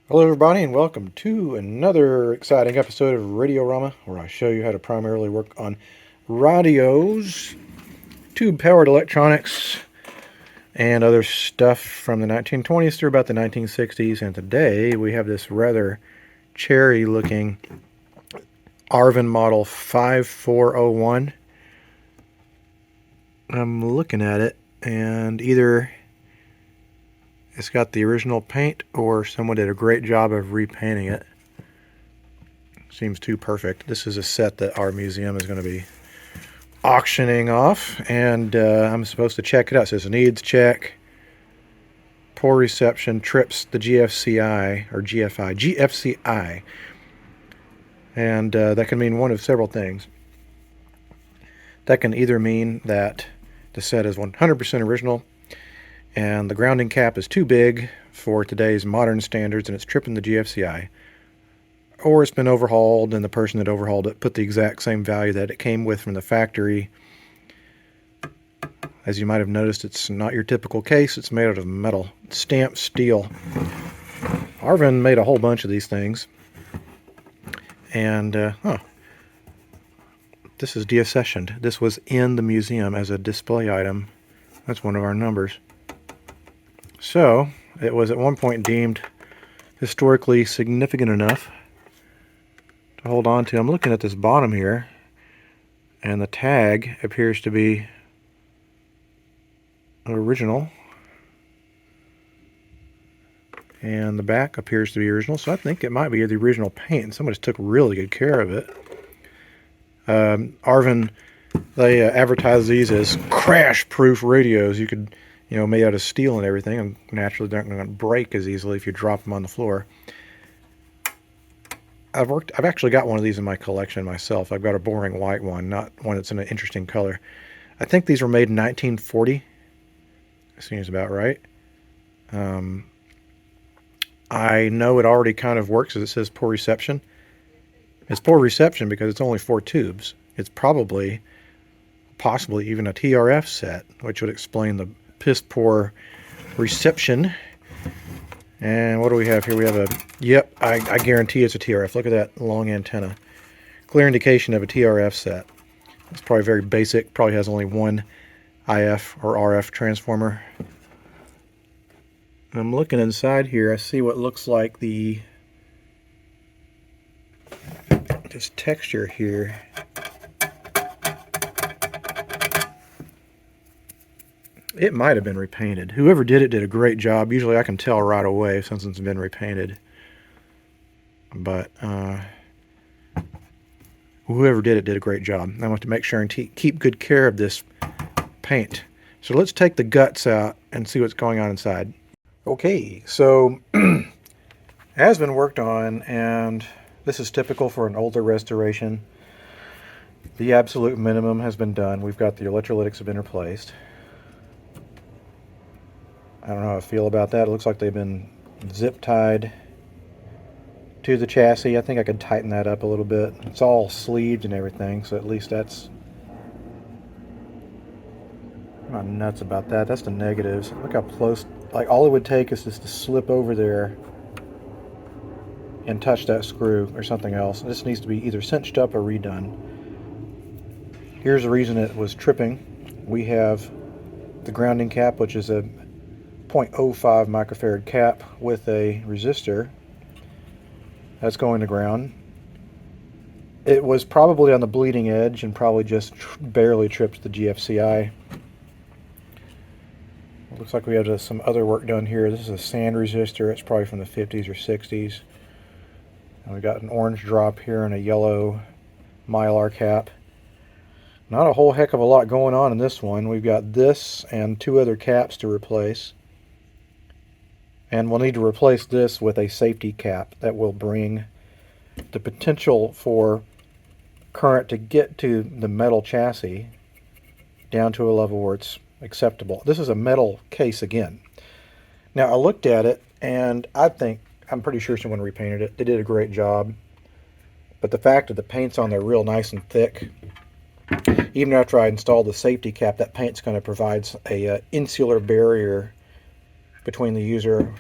Hello everybody and welcome to another exciting episode of Radiorama, where I show you how to primarily work on radios, tube-powered electronics, and other stuff from the 1920s through about the 1960s. And today we have this rather cherry-looking Arvin model 5401. I'm looking at it, and either it's got the original paint or someone did a great job of repainting it. Seems too perfect. This is a set that our museum is going to be auctioning off, and I'm supposed to check it out. It says needs check, poor reception, trips the GFCI or GFCI, and that can mean one of several things. That can either mean that the set is 100% original and the grounding cap is too big for today's modern standards and it's tripping the GFCI, or it's been overhauled and the person that overhauled it put the exact same value that it came with from the factory. As you might have noticed, it's not your typical case. It's made out of metal, stamped steel. Arvin made a whole bunch of these things, and this is deaccessioned. This was in the museum as a display item. That's one of our numbers. So it was at one point deemed historically significant enough to hold on to. I'm looking at this bottom here, and the tag appears to be original, and the back appears to be original, so I think it might be the original paint. Somebody took really good care of it. Arvin, they advertise these as crash-proof radios. You could, made out of steel and everything, and naturally they're not going to break as easily if you drop them on the floor. I've actually got one of these in my collection myself. I've got a boring white one, not one that's in an interesting color. I think these were made in 1940. Seems about right. I know it already kind of works as it says poor reception. It's poor reception because it's only 4 tubes. It's possibly even a TRF set, which would explain the piss poor reception. And what do we have here? We have I guarantee it's a TRF. Look at that long antenna. Clear indication of a TRF set. It's probably very basic. Probably has only one IF or RF transformer. I'm looking inside here. I see what looks like this texture here. It might have been repainted. Whoever did it did a great job. Usually I can tell right away since it's been repainted. But whoever did it did a great job. I want to make sure and keep good care of this paint. So let's take the guts out and see what's going on inside. Okay, so has been worked on, and this is typical for an older restoration. The absolute minimum has been done. We've got the electrolytics have been replaced. I don't know how I feel about that. It looks like they've been zip tied to the chassis. I think I could tighten that up a little bit. It's all sleeved and everything, so at least that's... I'm not nuts about that. That's the negatives. Look how close... Like, all it would take is just to slip over there and touch that screw or something else. This needs to be either cinched up or redone. Here's the reason it was tripping. We have the grounding cap, which is a 0.05 microfarad cap with a resistor that's going to ground. It was probably on the bleeding edge and probably just barely tripped the GFCI. Looks like we have some other work done here. This is a sand resistor. It's probably from the 50s or 60s. And we got an orange drop here and a yellow mylar cap. Not a whole heck of a lot going on in this one. We've got this and 2 other caps to replace. And we'll need to replace this with a safety cap that will bring the potential for current to get to the metal chassis down to a level where it's acceptable. This is a metal case again. Now I looked at it and I'm pretty sure someone repainted it. They did a great job. But the fact that the paint's on there real nice and thick, even after I installed the safety cap, that paint's going to provide a insular barrier between the user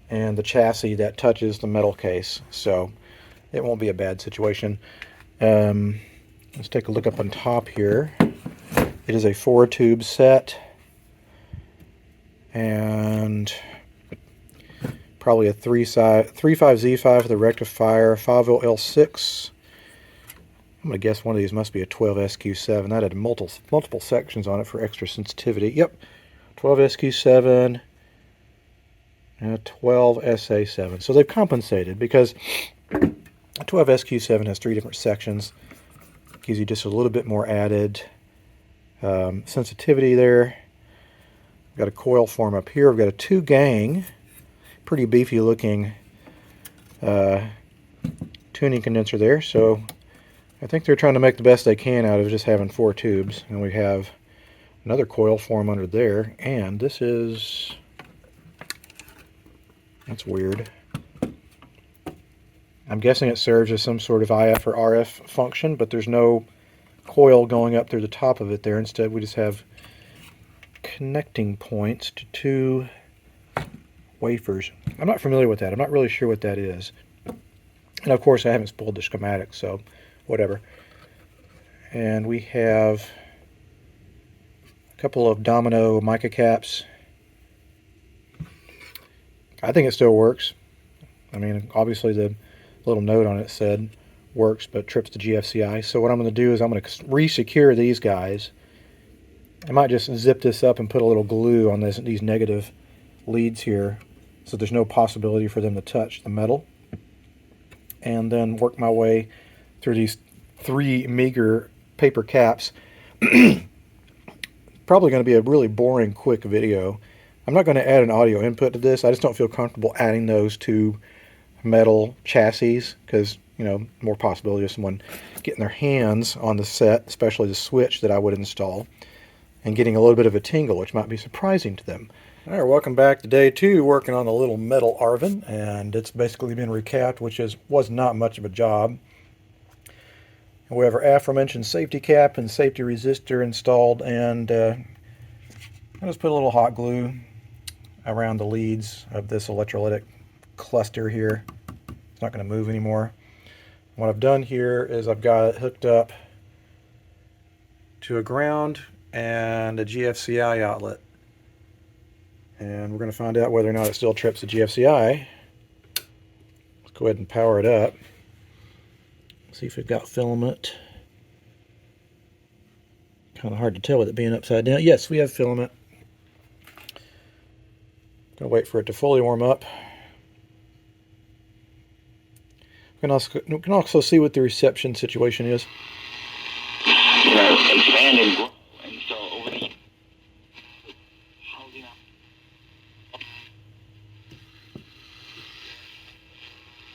and the chassis that touches the metal case. So it won't be a bad situation. Let's take a look up on top here. It is a 4-tube set, and probably a 35Z5 for the rectifier, 5-volt L6. I'm going to guess one of these must be a 12SQ7. That had multiple sections on it for extra sensitivity. Yep, 12SQ7 and a 12SA7. So they've compensated, because a 12SQ7 has 3 different sections. Gives you just a little bit more added sensitivity there. We've got a coil form up here. We've got a 2-gang, pretty beefy looking tuning condenser there. So I think they're trying to make the best they can out of just having 4 tubes. And we have another coil form under there. And this is... that's weird. I'm guessing it serves as some sort of IF or RF function, but there's no coil going up through the top of it there. Instead, we just have connecting points to 2 wafers. I'm not familiar with that. I'm not really sure what that is. And of course, I haven't spoiled the schematic, so whatever. And we have a couple of domino mica caps. I think it still works. I mean, obviously the little note on it said works, but trips the GFCI. So what I'm going to do is I'm going to re-secure these guys. I might just zip this up and put a little glue on these negative leads here, so there's no possibility for them to touch the metal. And then work my way through these 3 meager paper caps. Probably going to be a really boring, quick video. I'm not going to add an audio input to this. I just don't feel comfortable adding those to metal chassis, because, you know, more possibility of someone getting their hands on the set, especially the switch that I would install, and getting a little bit of a tingle, which might be surprising to them. All right, welcome back to day 2, working on the little metal Arvin, and it's basically been recapped, which was not much of a job. And we have our aforementioned safety cap and safety resistor installed, and I just put a little hot glue around the leads of this electrolytic cluster here. It's not going to move anymore. What I've done here is I've got it hooked up to a ground and a GFCI outlet. And we're going to find out whether or not it still trips the GFCI. Let's go ahead and power it up. See if we've got filament. Kind of hard to tell with it being upside down. Yes, we have filament. Gonna wait for it to fully warm up. We can also see what the reception situation is. Expand and grow, and so over the housing up.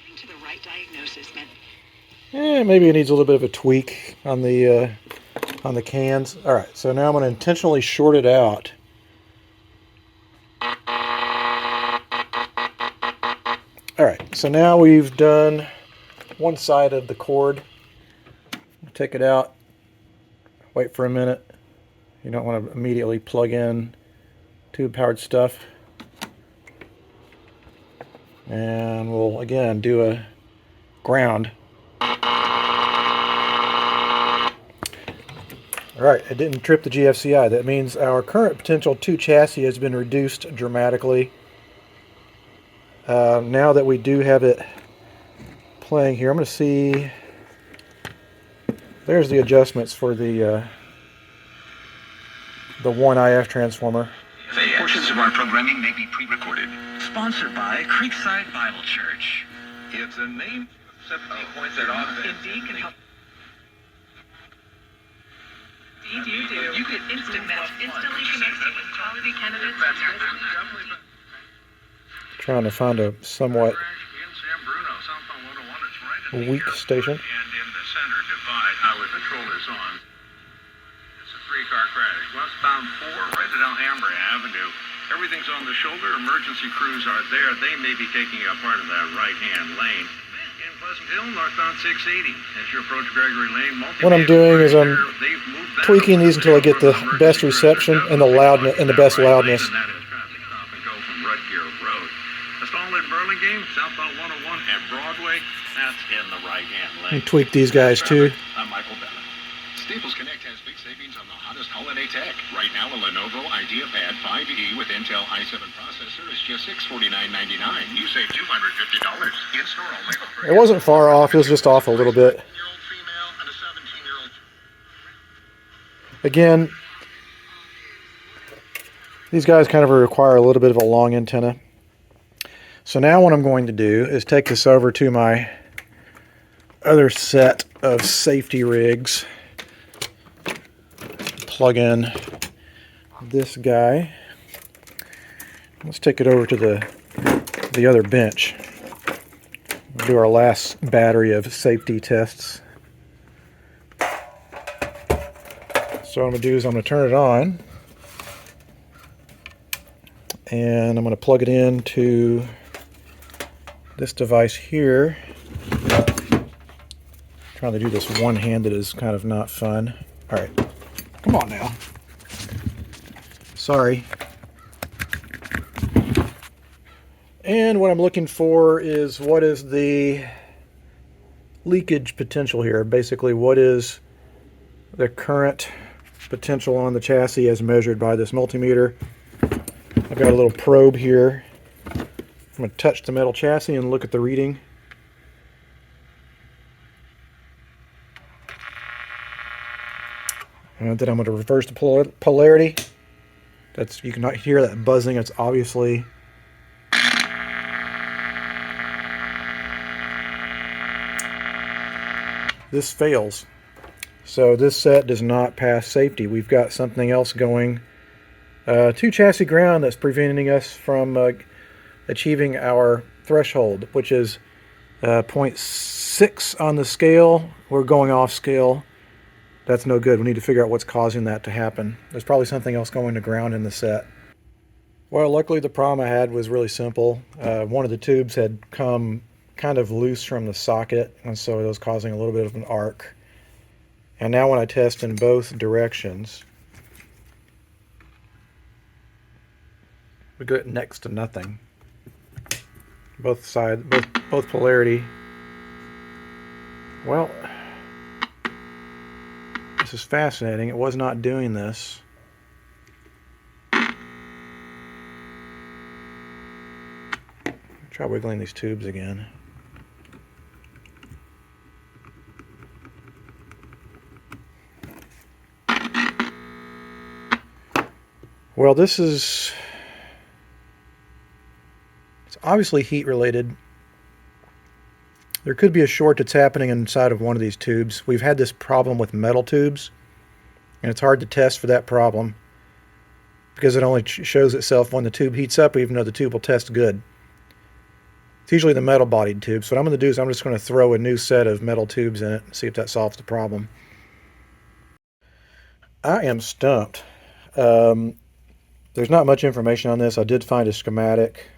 Getting to the right diagnosis meant Maybe it needs a little bit of a tweak on the cans. All right, so now I'm going to intentionally short it out. All right, so now we've done one side of the cord. Take it out, wait for a minute. You don't want to immediately plug in tube-powered stuff. And we'll, again, do a ground. Alright, it didn't trip the GFCI. That means our current potential 2 chassis has been reduced dramatically. Now that we do have it playing here, I'm going to see... There's the adjustments for the 1IF transformer. Portions of our programming may be pre-recorded. Sponsored by Creekside Bible Church. It's a name points at offense. Indeed can help. Indeed you do. You get instant match, instantly connected with quality candidates. Trying to find a somewhat weak station. And in the center divide, highway patrol is on. It's a 3-car crash. Westbound 4, right at Alhambra Avenue. Everything's on the shoulder. Emergency crews are there. They may be taking up part of that right-hand lane. In Pleasant Hill, northbound 680. As you approach Gregory Lane, what I'm doing is I'm tweaking these until I get the best reception and the loudness and the best loudness. And that is traffic stop and go from Rutgear Road. A stall at game, southbound 101 at Broadway, that's in the right-hand lane. Let me tweak these guys too. I'm Michael Bennett. Staples Connect has big savings on the hottest holiday tech. Right now, a Lenovo IdeaPad 5e with Intel i7 processor is just $649.99. You save $250. In-store only. It wasn't far off. It was just off a little bit. 17-year-old female and a 17-year-old. Again, these guys kind of require a little bit of a long antenna. So now what I'm going to do is take this over to my other set of safety rigs. Plug in this guy. Let's take it over to the other bench. We'll do our last battery of safety tests. So what I'm going to do is I'm going to turn it on. And I'm going to plug it into this device here. Trying to do this one-handed is kind of not fun. All right. Come on now. Sorry. And what I'm looking for is what is the leakage potential here. Basically, what is the current potential on the chassis as measured by this multimeter. I've got a little probe here. I'm going to touch the metal chassis and look at the reading. And then I'm going to reverse the polarity. That's, you cannot hear that buzzing. It's obviously this fails. So this set does not pass safety. We've got something else going to chassis ground that's preventing us from achieving our threshold, which is 0.6 on the scale. We're going off scale. That's no good. We need to figure out what's causing that to happen. There's probably something else going to ground in the set. Well, luckily the problem I had was really simple. One of the tubes had come kind of loose from the socket, and so it was causing a little bit of an arc. And now when I test in both directions, we get next to nothing. Both sides, both polarity. Well, this is fascinating. It was not doing this. Try wiggling these tubes again. Well, this is, it's obviously heat related. There could be a short that's happening inside of one of these tubes. We've had this problem with metal tubes, and it's hard to test for that problem because it only shows itself when the tube heats up, even though the tube will test good. It's usually the metal bodied tubes. So what I'm going to do is I'm just going to throw a new set of metal tubes in it and see if that solves the problem. I am stumped. There's not much information on this. I did find a schematic.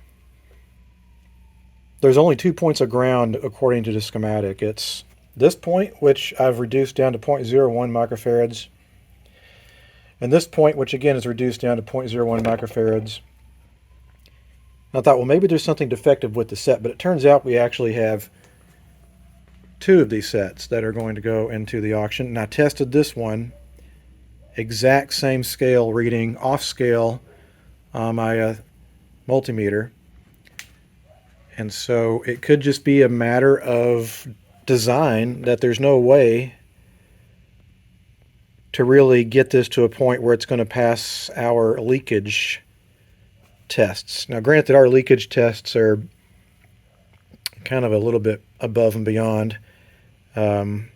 There's only 2 points of ground according to the schematic. It's this point, which I've reduced down to 0.01 microfarads, and this point, which again is reduced down to 0.01 microfarads. And I thought, well, maybe there's something defective with the set, but it turns out we actually have 2 of these sets that are going to go into the auction. And I tested this one, exact same scale reading, off scale on my multimeter. And so it could just be a matter of design, that there's no way to really get this to a point where it's going to pass our leakage tests. Now, granted, our leakage tests are kind of a little bit above and beyond. But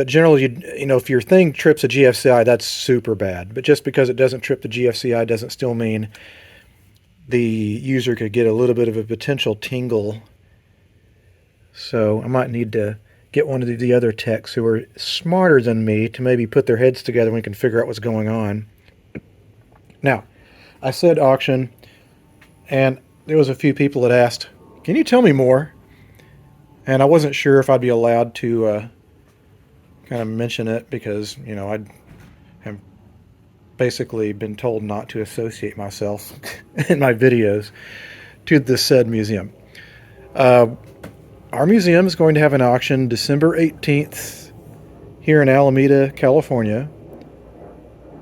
generally, you know, if your thing trips a GFCI, that's super bad. But just because it doesn't trip the GFCI doesn't still mean the user could get a little bit of a potential tingle. So I might need to get one of the other techs who are smarter than me to maybe put their heads together and we can figure out what's going on. Now, I said auction, and there was a few people that asked, can you tell me more? And I wasn't sure if I'd be allowed to kind of mention it because, you know, I'd have basically been told not to associate myself in my videos. to the said museum. Our museum is going to have an auction December 18th here in Alameda, California.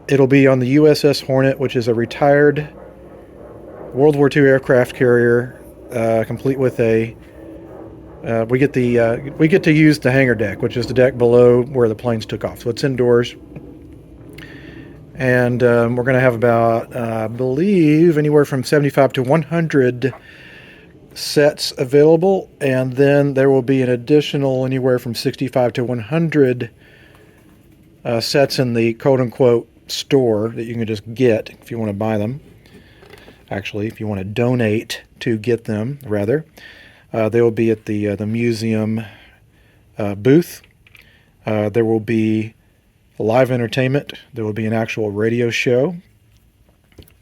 It'll be on the USS Hornet, which is a retired World War II aircraft carrier, complete with a. We get to use the hangar deck, which is the deck below where the planes took off. So it's indoors, and we're going to have about, I believe, anywhere from 75 to 100 sets available, and then there will be an additional anywhere from 65 to 100 sets in the quote-unquote store that you can just get if you want to buy them. Actually, if you want to donate to get them, rather. They will be at the museum booth. There will be live entertainment. There will be an actual radio show,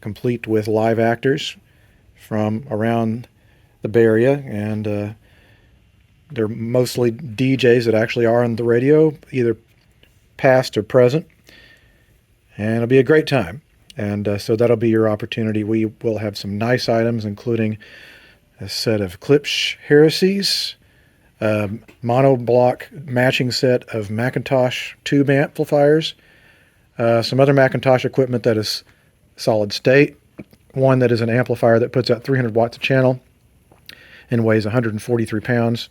complete with live actors from around the Bay Area, and they're mostly DJs that actually are on the radio, either past or present, and it'll be a great time. And so that'll be your opportunity. We will have some nice items, including a set of Klipsch Heresies, monoblock matching set of Macintosh tube amplifiers, some other Macintosh equipment that is solid state, one that is an amplifier that puts out 300 watts a channel and weighs 143 pounds,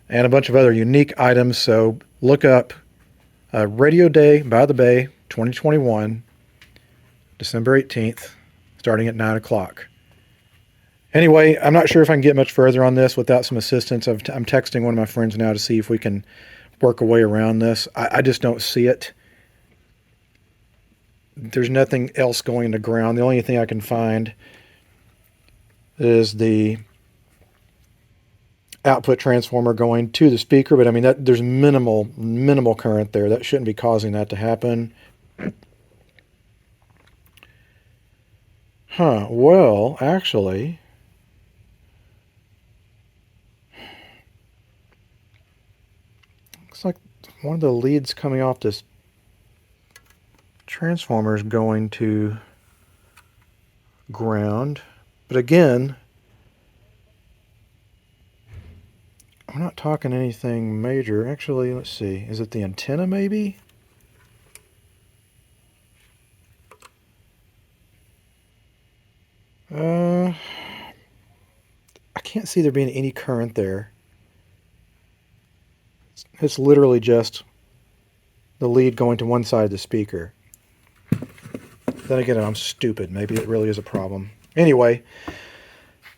and a bunch of other unique items. So look up Radio Day by the Bay 2021, December 18th, starting at 9 o'clock. Anyway, I'm not sure if I can get much further on this without some assistance. I'm texting one of my friends now to see if we can work a way around this. I just don't see it. There's nothing else going to ground. The only thing I can find is the output transformer going to the speaker, but I mean, there's minimal current there. That shouldn't be causing that to happen. Well, actually, looks like one of the leads coming off this transformer is going to ground. But again, I'm not talking anything major. Actually, let's see. Is it the antenna maybe? I can't see there being any current there. It's literally just the lead going to one side of the speaker. Then again, I'm stupid. Maybe it really is a problem. Anyway,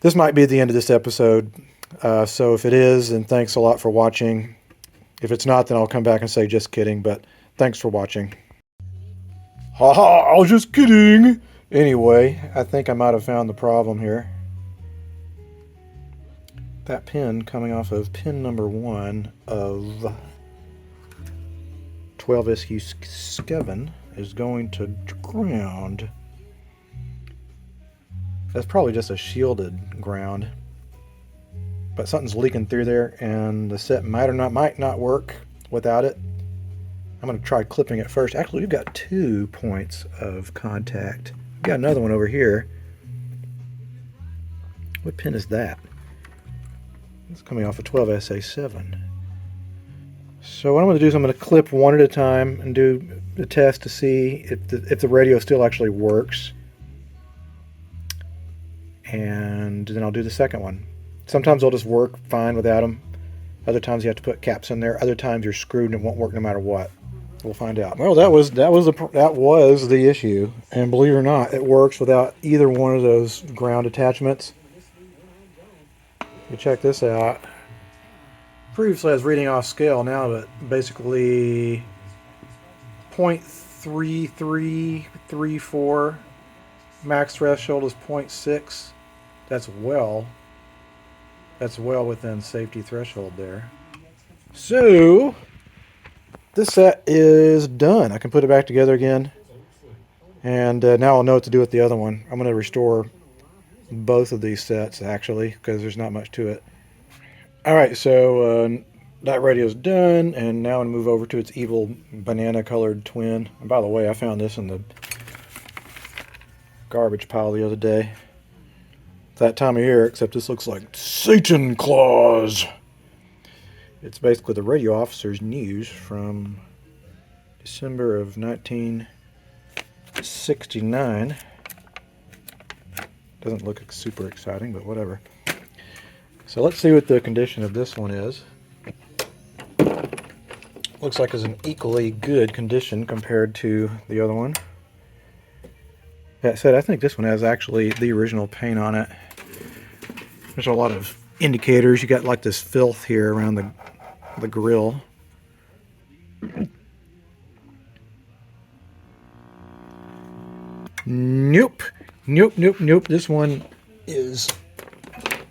this might be the end of this episode. So if it is, then thanks a lot for watching. If it's not, then I'll come back and say just kidding, but thanks for watching. Haha, I was just kidding. Anyway, I think I might have found the problem here. That pin coming off of pin number 1 of 12SU7 is going to ground. That's probably just a shielded ground, but something's leaking through there, and the set might not work without it. I'm going to try clipping it first. Actually, we've got 2 points of contact. We've got another one over here. What pin is that? It's coming off of 12SA7. So what I'm going to do is I'm going to clip one at a time and do the test to see if the radio still actually works. And then I'll do the second one. Sometimes they'll just work fine without them. Other times you have to put caps in there. Other times you're screwed and it won't work no matter what. We'll find out. Well, that was the issue, and believe it or not, it works without either one of those ground attachments. You check this out. Previously I was reading off scale, now but basically 0.3334. Max threshold is 0.6. That's well within safety threshold there. So this set is done. I can put it back together again, and now I'll know what to do with the other one. I'm going to restore both of these sets actually, because there's not much to it. Alright, so that radio's done, and now I'm going to move over to its evil banana colored twin. And by the way, I found this in the garbage pile the other day. It's that time of year, except this looks like Satan Claus. It's basically the radio officer's news from December of 1969. Doesn't look super exciting, but whatever. So let's see what the condition of this one is. Looks like it's an equally good condition compared to the other one. That said, I think this one has actually the original paint on it. There's a lot of indicators. You got like this filth here around the grill. Nope. Nope. This one is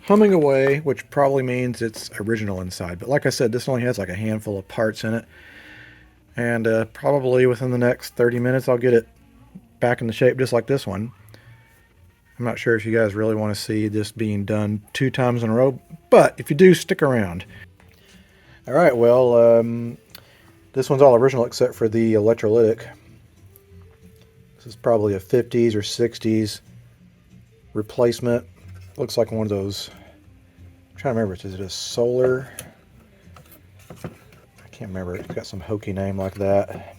humming away, which probably means it's original inside. But like I said, this only has like a handful of parts in it. And probably within the next 30 minutes, I'll get it back in the shape just like this one. I'm not sure if you guys really want to see this being done 2 times in a row, but if you do, stick around. All right, well, this one's all original except for the electrolytic. This is probably a 50s or 60s replacement. Looks like one of those, I'm trying to remember, is it a solar? I can't remember, it's got some hokey name like that.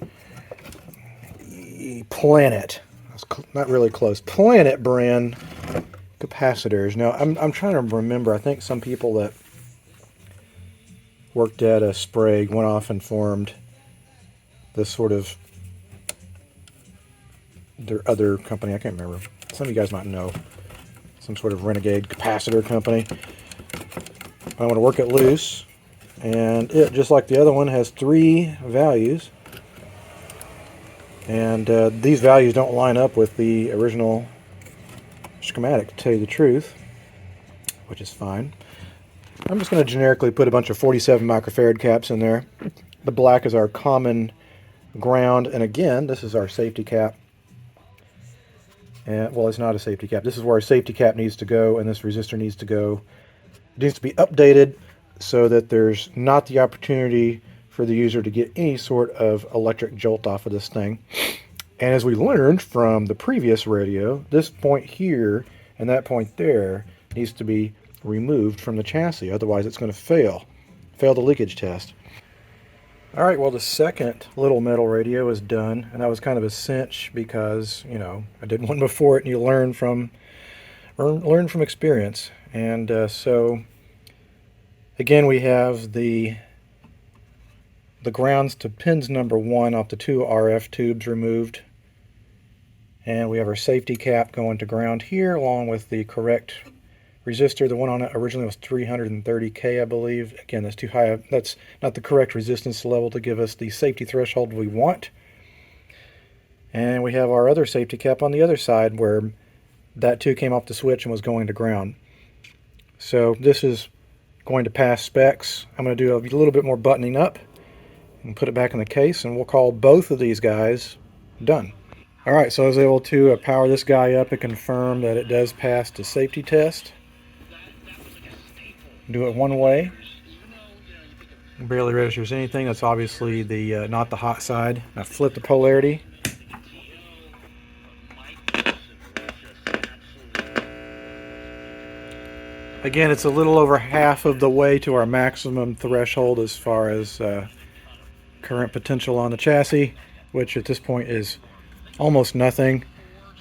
Planet. Not really close. Planet brand capacitors. Now, I'm trying to remember. I think some people that worked at a Sprague went off and formed this sort of their other company. I can't remember. Some of you guys might know. Some sort of renegade capacitor company. I want to work it loose. And it, just like the other one, has 3 values. And these values don't line up with the original schematic, to tell you the truth, which is fine. I'm just going to generically put a bunch of 47 microfarad caps in there. The black is our common ground, and again, this is our safety cap. And well, it's not a safety cap. This is where our safety cap needs to go, and this resistor needs to go. It needs to be updated so that there's not the opportunity for the user to get any sort of electric jolt off of this thing. And as we learned from the previous radio, this point here and that point there needs to be removed from the chassis, otherwise it's going to fail the leakage test. Alright, well, the second little metal radio is done, and that was kind of a cinch because, you know, I did one before it and you learn from experience. And so again, we have the grounds to pins number 1 off the 2 RF tubes removed. And we have our safety cap going to ground here along with the correct resistor. The one on it originally was 330K, I believe. Again, that's too high. That's not the correct resistance level to give us the safety threshold we want. And we have our other safety cap on the other side where that too came off the switch and was going to ground. So this is going to pass specs. I'm going to do a little bit more buttoning up and put it back in the case, and we'll call both of these guys done. Alright, so I was able to power this guy up and confirm that it does pass the safety test. Do it one way. Barely registers anything. That's obviously the not the hot side. Now flip the polarity. Again, it's a little over half of the way to our maximum threshold as far as current potential on the chassis, which at this point is almost nothing.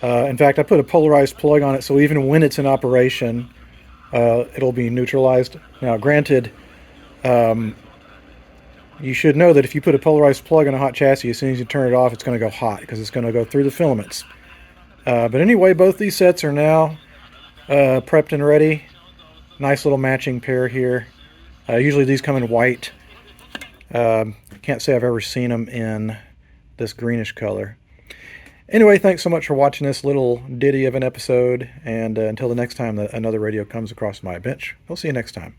In fact, I put a polarized plug on it, so even when it's in operation, it'll be neutralized. Now, granted, you should know that if you put a polarized plug on a hot chassis, as soon as you turn it off, it's going to go hot because it's going to go through the filaments. But anyway, both these sets are now prepped and ready. Nice little matching pair here. Usually these come in white. Can't say I've ever seen them in this greenish color. Anyway, thanks so much for watching this little ditty of an episode, and until the next time that another radio comes across my bench, we'll see you next time.